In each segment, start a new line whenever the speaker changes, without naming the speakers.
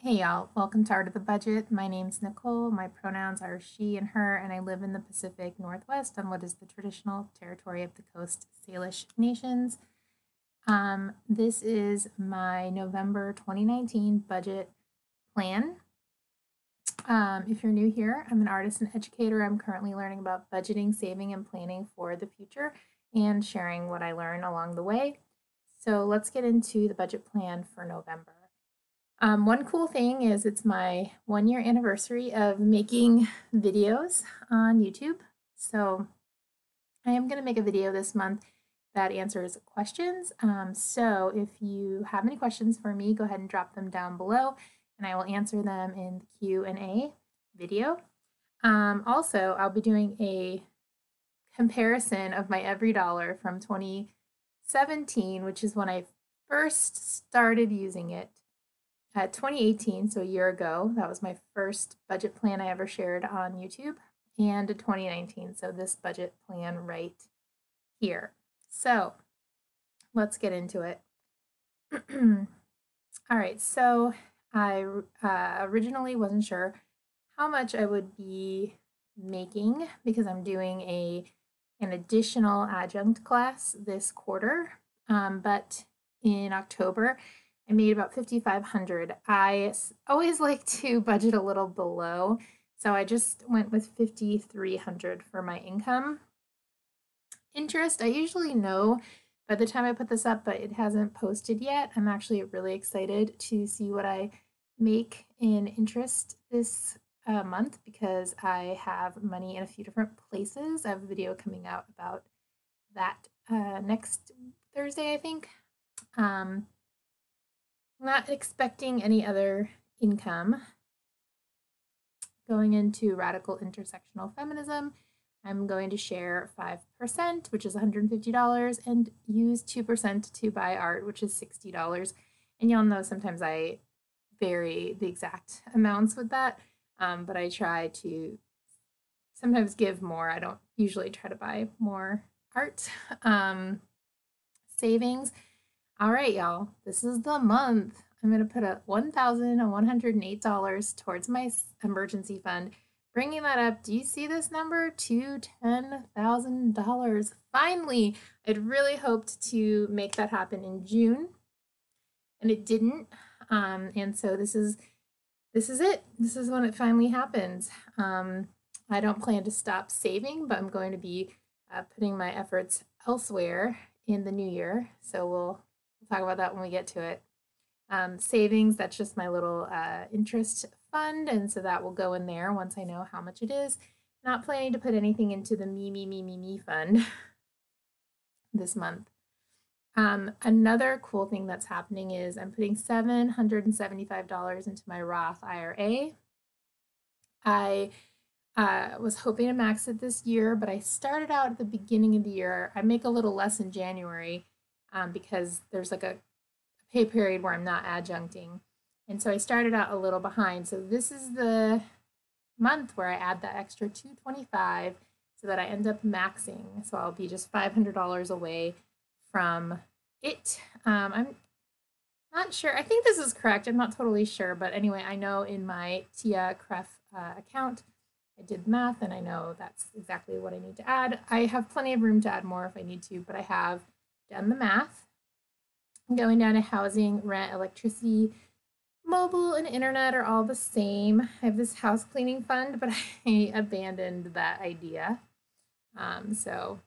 Hey y'all, welcome to Art of the Budget. My name's Nicole, my pronouns are she and her, and I live in the Pacific Northwest on what is the traditional territory of the Coast Salish Nations. This is my November 2019 budget plan. If you're new here, I'm an artist and educator. I'm currently learning about budgeting, saving, and planning for the future and sharing what I learn along the way. So let's get into the budget plan for November. One cool thing is it's my 1-year anniversary of making videos on YouTube. So I am going to make a video this month that answers questions. So if you have any questions for me, go ahead and drop them down below and I will answer them in the Q&A video. Also, I'll be doing a comparison of my everydollar from 2017, which is when I first started using it. 2018, so a year ago, that was my first budget plan I ever shared on YouTube, and 2019, so this budget plan right here. So let's get into it. All right, so I originally wasn't sure how much I would be making because I'm doing an additional adjunct class this quarter, but in October, I made about $5,500. I always like to budget a little below, so I just went with $5,300 for my income. Interest, I usually know by the time I put this up, but it hasn't posted yet. I'm actually really excited to see what I make in interest this month because I have money in a few different places. I have a video coming out about that next Thursday, I think. Not expecting any other income. Going into radical intersectional feminism, I'm going to share 5%, which is $150, and use 2% to buy art, which is $60. And y'all know sometimes I vary the exact amounts with that, but I try to sometimes give more. I don't usually try to buy more art. Savings. All right, y'all, this is the month. I'm going to put a $1,108 towards my emergency fund, bringing that up. Do you see this number? To $10,000. Finally, I'd really hoped to make that happen in June, and it didn't. And so this is it. This is when it finally happens. I don't plan to stop saving, but I'm going to be putting my efforts elsewhere in the new year. So we'll talk about that when we get to it. Savings, that's just my little interest fund, and so that will go in there once I know how much it is. Not planning to put anything into the me fund this month. Another cool thing that's happening is I'm putting $775 into my Roth IRA. I was hoping to max it this year, but I started out at the beginning of the year. I make a little less in January because there's like a pay period where I'm not adjuncting. And so I started out a little behind. So this is the month where I add that extra $225 so that I end up maxing. So I'll be just $500 away from it. I'm not sure. I think this is correct. I'm not totally sure. But anyway, I know in my Tia Cref account, I did math and I know that's exactly what I need to add. I have plenty of room to add more if I need to, but I have done the math. Going down to housing, rent, electricity, mobile, and internet are all the same. I have this house cleaning fund, but I abandoned that idea. So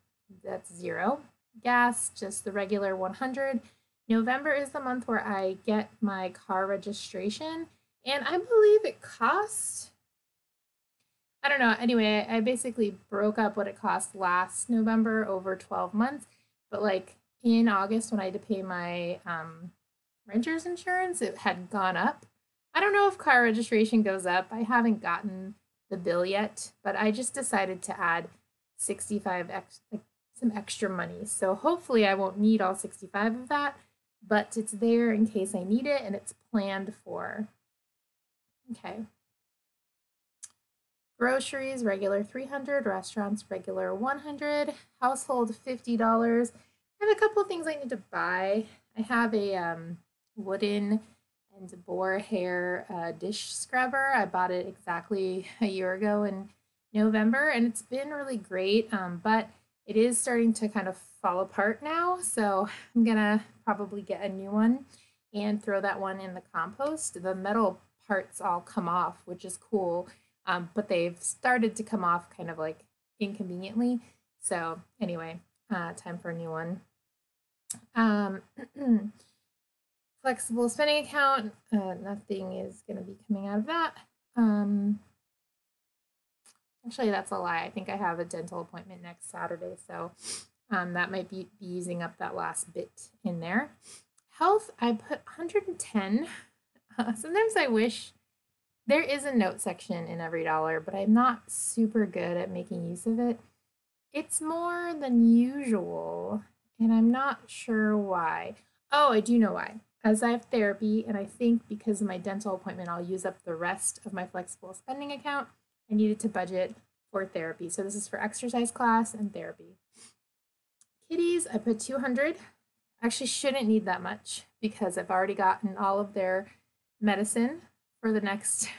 that's $0. Gas, just the regular $100. November is the month where I get my car registration, and I believe it cost, I don't know. Anyway, I basically broke up what it cost last November over 12 months, but like in August when I had to pay my renter's insurance, it had gone up. I don't know if car registration goes up. I haven't gotten the bill yet, but I just decided to add 65 some extra money. So hopefully I won't need all 65 of that, but it's there in case I need it and it's planned for. Okay. Groceries, regular $300, restaurants, regular $100, household $50. I have a couple of things I need to buy. I have a wooden and boar hair dish scrubber. I bought it exactly a year ago in November, and it's been really great, but it is starting to kind of fall apart now, so I'm gonna probably get a new one and throw that one in the compost. The metal parts all come off, which is cool, but they've started to come off kind of like inconveniently. So anyway, time for a new one. Flexible spending account, nothing is going to be coming out of that. Actually, that's a lie. I think I have a dental appointment next Saturday, so that might be using up that last bit in there. Health, I put 110. Sometimes I wish there is a note section in every dollar, but I'm not super good at making use of it. It's more than usual, and I'm not sure why. Oh, I do know why. As I have therapy, and I think because of my dental appointment, I'll use up the rest of my flexible spending account. I needed to budget for therapy. So this is for exercise class and therapy. Kitties, I put 200. Actually shouldn't need that much because I've already gotten all of their medicine for the next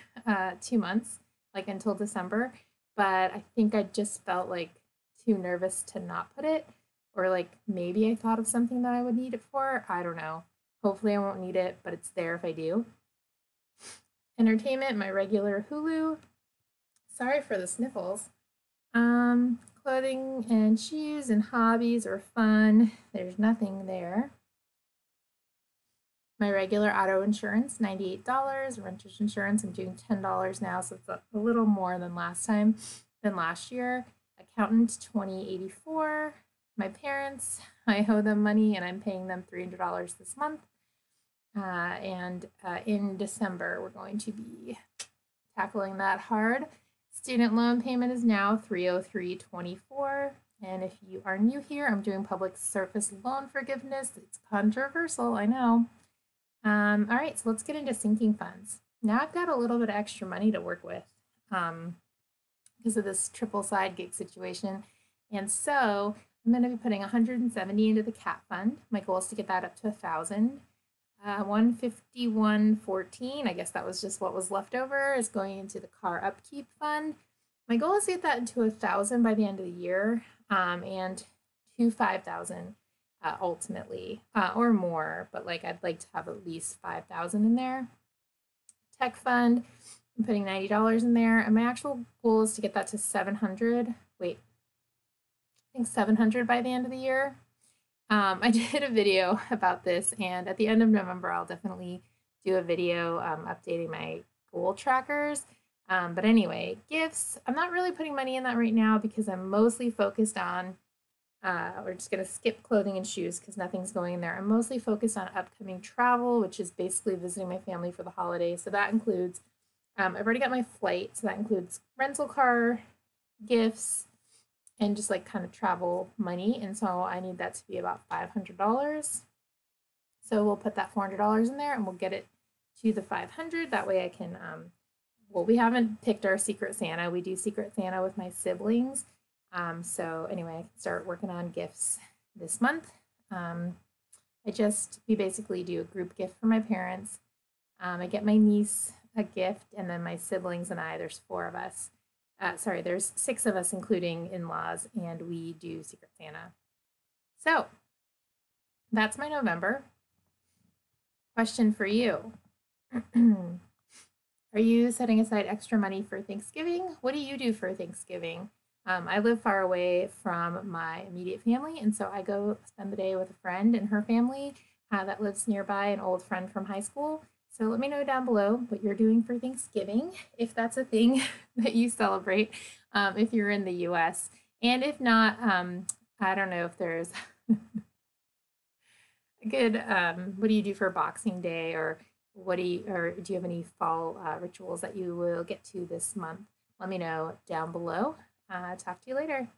2 months, like until December. But I think I just felt like too nervous to not put it, or like maybe I thought of something that I would need it for. I don't know. Hopefully I won't need it, but it's there if I do. Entertainment, my regular Hulu. Sorry for the sniffles. Clothing and shoes and hobbies or fun. There's nothing there. My regular auto insurance, $98. Renter's insurance, I'm doing $10 now, so it's a little more than last year. Accountant, $20.84. My parents, I owe them money and I'm paying them $300 this month. And in December, we're going to be tackling that hard. Student loan payment is now $303.24. And if you are new here, I'm doing public service loan forgiveness. It's controversial, I know. All right, so let's get into sinking funds. Now I've got a little bit of extra money to work with because of this triple side gig situation. And so I'm going to be putting 170 into the cat fund. My goal is to get that up to 1,000. 151.14, I guess that was just what was left over, is going into the car upkeep fund. My goal is to get that into 1,000 by the end of the year, and to 5,000 ultimately, or more, but like I'd like to have at least 5,000 in there. Tech fund, I'm putting $90 in there, and my actual goal is to get that to 700. Wait, I think 700 by the end of the year. I did a video about this, and at the end of November, I'll definitely do a video updating my goal trackers. But anyway, gifts, I'm not really putting money in that right now because I'm mostly focused on, we're just going to skip clothing and shoes because nothing's going in there. I'm mostly focused on upcoming travel, which is basically visiting my family for the holidays. So that includes, I've already got my flight, so that includes rental car, gifts, and just like kind of travel money. And so I need that to be about $500. So we'll put that $400 in there and we'll get it to the 500. That way I can, well, we haven't picked our Secret Santa. We do Secret Santa with my siblings. So anyway, I can start working on gifts this month. We basically do a group gift for my parents. I get my niece a gift, and then my siblings and I, there's 4 of us. There's 6 of us, including in-laws, and we do Secret Santa. So that's my November. Question for you. Are you setting aside extra money for Thanksgiving? What do you do for Thanksgiving? I live far away from my immediate family, and so I go spend the day with a friend and her family that lives nearby, an old friend from high school. So let me know down below what you're doing for Thanksgiving, if that's a thing that you celebrate, if you're in the US. And if not, I don't know if there's a good, what do you do for Boxing Day, or do you have any fall rituals that you will get to this month? Let me know down below. Talk to you later.